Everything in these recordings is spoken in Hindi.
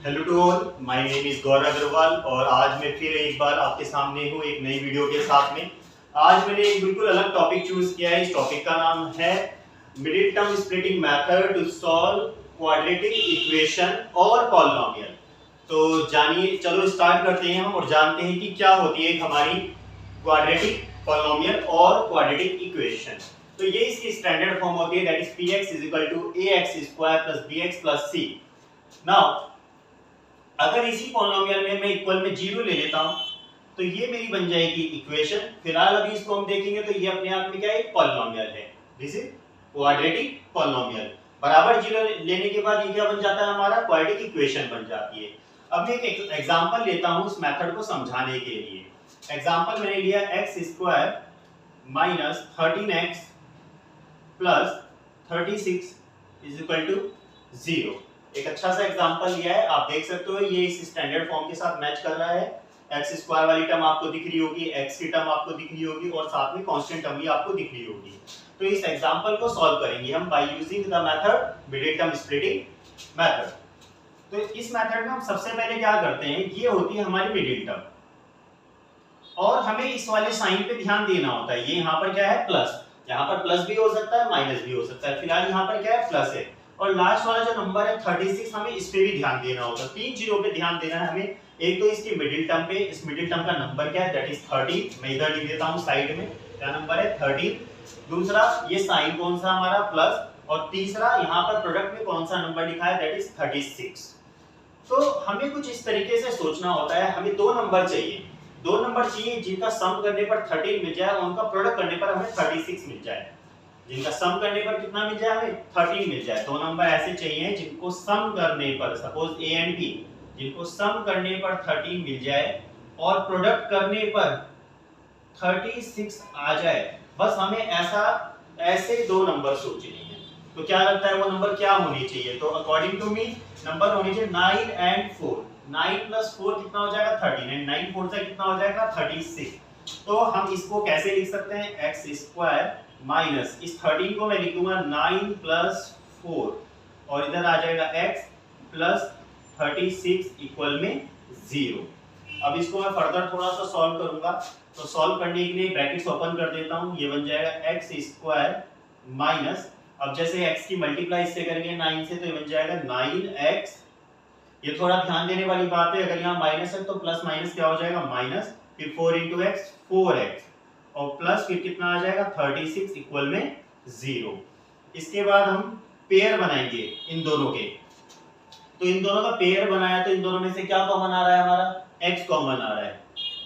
Hello to all, my name is Gaurav Agarwal और आज मैं फिर एक बार आपके सामने हूँ एक नई वीडियो के साथ में। आज मैंने एक बिल्कुल अलग टॉपिक चूज किया है। इस टॉपिक का नाम है middle term splitting method to solve quadratic equation और पॉलिनोमियल। तो जानिए, चलो स्टार्ट करते हैं हम और जानते हैं कि क्या होती है हमारी क्वाड्रेटिक पॉलिनोमियल और क्वाड्रेटिक इक्वेशन। तो ये इसकी स्टैंडर्ड फॉर्म होती है, that is px = ax² + bx + c। Now अगर इसी पॉलिनोमियल में मैं इक्वल में 0 ले लेता हूं तो ये मेरी बन जाएगी इक्वेशन। फिलहाल अभी इसको हम देखेंगे तो ये अपने आप में क्या है, एक पॉलिनोमियल है। This is quadratic polynomial. बराबर 0 लेने के बाद ये क्या बन जाता है, हमारा क्वाड्रेटिक इक्वेशन बन जाती है। अब मैं एक एग्जांपल लेता हूं इस मेथड को समझाने के लिए। एग्जांपल मैंने लिया x² - 13x + 36 = 0। एक अच्छा सा एग्जांपल लिया है, आप देख सकते हो ये इस स्टैंडर्ड फॉर्म के साथ मैच कर रहा है। x² वाली टर्म आपको दिख रही होगी, x की टर्म आपको दिख रही होगी और साथ में कांस्टेंट टर्म भी आपको दिख रही होगी। तो इस एग्जांपल को सॉल्व करेंगे हम by using the method middle term splitting method. तो इस मेथड में हम सबसे पहले क्या करते हैं, ये होती है हमारी मिडिल टर्म और हमें इस वाले साइन पे ध्यान देना होता है। ये यहाँ पर क्या है, प्लस। यहाँ पर प्लस भी हो सकता है, माइनस भी हो सकता है। फिलहाल यहाँ पर क्या है, प्लस है। और लास्ट वाला जो नंबर है 36, हमें इस पे भी ध्यान देना होगा। 3 जीरो पे ध्यान देना है हमें। एक तो इसकी मिडिल टर्म पे, इस मिडिल टर्म का नंबर क्या है, दैट इज 30। मैं इधर लिख देता हूं साइड में, क्या नंबर है, 30। दूसरा ये साइन कौन सा हमारा, प्लस। और तीसरा यहाँ पर प्रोडक्ट में कौन सा नंबर लिखा है, दैट इज 36। तो हमें कुछ इस तरीके से सोचना होता है। हमें दो नंबर चाहिए जिनका सम करने पर 13 मिल जाए और उनका प्रोडक्ट करने पर हमें 36 मिल जाए। जिनका सम करने पर कितना मिल जाए, हमें 13 मिल जाए। दो नंबर ऐसे चाहिए जिनको सम करने पर, सपोज a एंड b, जिनको सम करने पर 13 मिल जाए और प्रोडक्ट करने पर 36 आ जाए। बस हमें ऐसे दो नंबर सोचने हैं। तो क्या लगता है वो नंबर क्या होनी चाहिए? तो अकॉर्डिंग टू मी नंबर होनी चाहिए 9 एंड 4। 9 + 4 कितना हो जाएगा, 13, एंड 9 4 से कितना हो जाएगा, 36। तो हम इसको कैसे लिख सकते हैं, x² माइनस इस 13 को मैं लिखूंगा 9 + 4 और इधर आ जाएगा x + 36 = 0। अब इसको मैं फर्दर थोड़ा सा सॉल्व करूंगा। तो सॉल्व करने के लिए ब्रैकेट्स ओपन कर देता हूं। ये बन जाएगा x² माइनस, अब जैसे x की मल्टीप्लाई इससे करेंगे 9 से तो ये बन जाएगा 9x। ये थोड़ा ध्यान देने वाली बात है, अगर यहाँ माइनस है तो प्लस माइनस क्या हो जाएगा, माइनस, फिर 4 × x 4x और प्लस फिर कितना आ जाएगा, 36 = 0। इसके बाद हम पेयर बनाएंगे इन दोनों के। तो इन दोनों का पेयर बनाया तो इन दोनों में से क्या कॉमन आ रहा है, हमारा x कॉमन आ रहा है।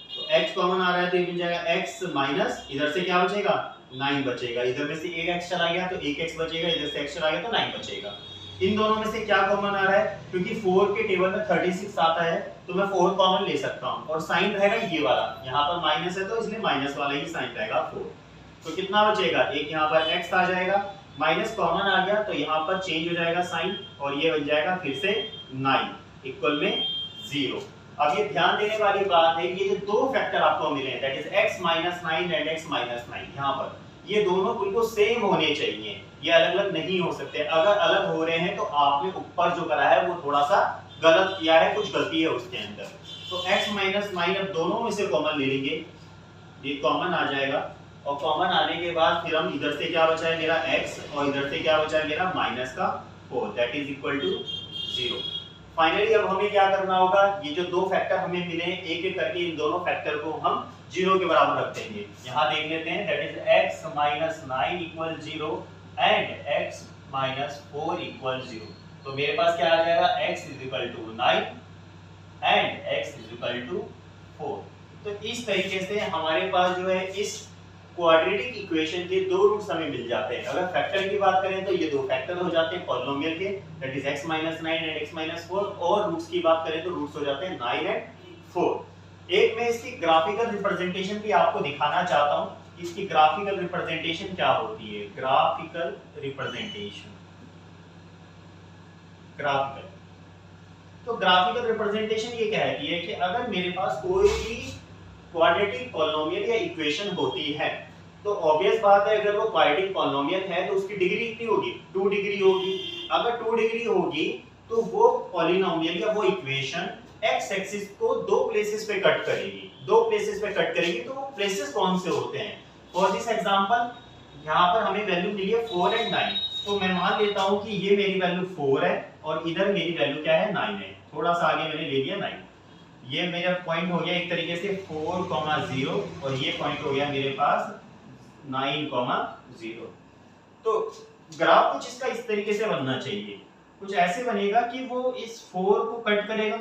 तो x कॉमन आ रहा है तो ये बन जाएगा x माइनस, इधर से क्या बचेगा, 9 बचेगा। इधर में से एक x चला गया तो एक x बचेगा, इधर से x चला गया तो 9 बचेगा। इन दोनों में से क्या कॉमन आ रहा है, क्योंकि 4 के टेबल में 36 आता है तो मैं 4 कॉमन ले सकता हूं और साइन रहेगा ये वाला। यहाँ पर माइनस है तो इसलिए माइनस वाला ही साइन रहेगा 4। तो कितना बचेगा, एक यहाँ पर x आ जाएगा, माइनस कॉमन आ गया तो यहाँ पर चेंज हो जाएगा साइन और ये बन जाएगा फिर से 9 = 0। अब ये ध्यान देने वाली बात है, ये जो दो फैक्टर आपको मिले हैं, that is x - 9 and x - 9, यहाँ पर ये दोनों बिल्कुल सेम होने चाहिए, ये अलग-अलग नहीं हो सकते। अगर अलग हो रहे हैं तो आपने ऊपर जो करा है वो थोड़ा सा गलत किया है, कुछ गलती है उसके अंदर। तो x - 9 अब दोनों में से कॉमन ले लेंगे, ये कॉमन आ जाएगा और कॉमन आने के बाद फिर हम इधर से क्या बचा है मेरा x और इधर से क्या बचा है मेरा -4, दैट इज = 0। फाइनली अब हमें क्या करना होगा, ये जो दो फैक्टर हमें मिले एक एक करके इन दोनों फैक्टर को हम 0 के बराबर रख देंगे। यहाँ देख लेते हैं, that is x - 9 = 0 and x - 4 = 0। तो मेरे पास क्या आ जाएगा, x = 9 एंड x = 4। तो इस तरीके से हमारे पास जो है इस क्वाड्रेटिक इक्वेशन के दो रूट्स हमें मिल जाते हैं। अगर फैक्टर की बात करें तो ये दो फैक्टर हो जाते हैं पॉलिनोमियल के, that is x - 9 and x - 4। और रूट्स की बात करें तो रूट्स हो जाते हैं 9 एंड 4। एक मैं इसकी ग्राफिकल रिप्रेजेंटेशन भी आपको दिखाना चाहता हूं। इसकी ग्राफिकल रिप्रेजेंटेशन क्या होती है, ग्राफिकल रिप्रेजेंटेशन, ग्राफिकल। तो ग्राफिकल रिप्रेजेंटेशन ये कहती है कि अगर मेरे पास कोई भी क्वाड्रेटिक पॉलिनोमियल या इक्वेशन होती है तो ऑब्वियस बात है, अगर वो क्वाड्रेटिक पॉलिनोमियल है तो उसकी डिग्री कितनी होगी, 2 डिग्री होगी। अगर 2 डिग्री होगी तो वो पॉलिनोमियल या वो इक्वेशन एक्स एक्सिस को दो प्लेसेस पे कट करेगी। दो प्लेसेस पे कट करेगी, तो वो प्लेसेस कौन से होते हैं? फॉर दिस एग्जांपल यहाँ पर हमें वैल्यू मिली है 4 एंड 9, तो मैं मान लेता हूँ कि ये मेरी वैल्यू 4 है और इधर मेरी वैल्यू क्या है 9 है। थोड़ा सा आगे मैंने ले लिया 9। ये मेरा पॉइंट हो गया एक तरीके से 4,0 और ये पॉइंट हो गया मेरे पास 9,0। तो ग्राफ कुछ इसका इस तरीके से बनना चाहिए, कुछ ऐसे बनेगा कि वो इस 4 को कट करेगा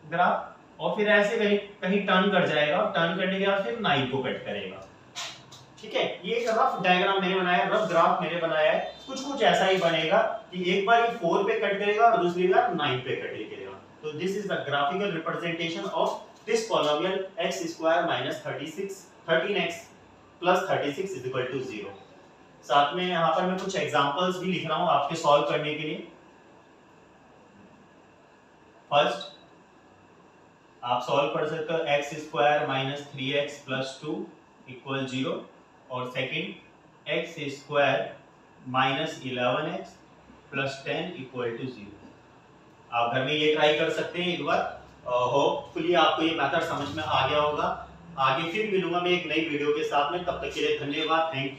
ग्राफ और फिर ऐसे कहीं टर्न कर जाएगा, टर्न करने के बाद फिर 9 को कट करेगा। ठीक है, ये एक रफ डायग्राम मैंने बनाया, रफ ग्राफ मैंने बनाया है। कुछ ऐसा ही बनेगा कि एक बार ये 4 पे कट करेगा और दूसरी बार 9 पे कट करेगा। तो this is the graphical representation of this polynomial x square minus 13x plus 36 is equal to 0। साथ में यहाँ पर मैं कुछ एग्जांपल्स भी लिख रहा हूँ आपके सॉल्व करने के लिए। फर्स्ट आप सॉल्व कर सकते हो x square minus 3x plus 2 equal 0 और second x square minus 11x plus 10 equal to 0। आप घर में ये ट्राई कर सकते हैं एक बार। होपफुली आपको ये मेथड समझ में आ गया होगा। आगे फिर मिलूंगा मैं एक नई वीडियो के साथ में, तब तक के लिए धन्यवाद, थैंक यू।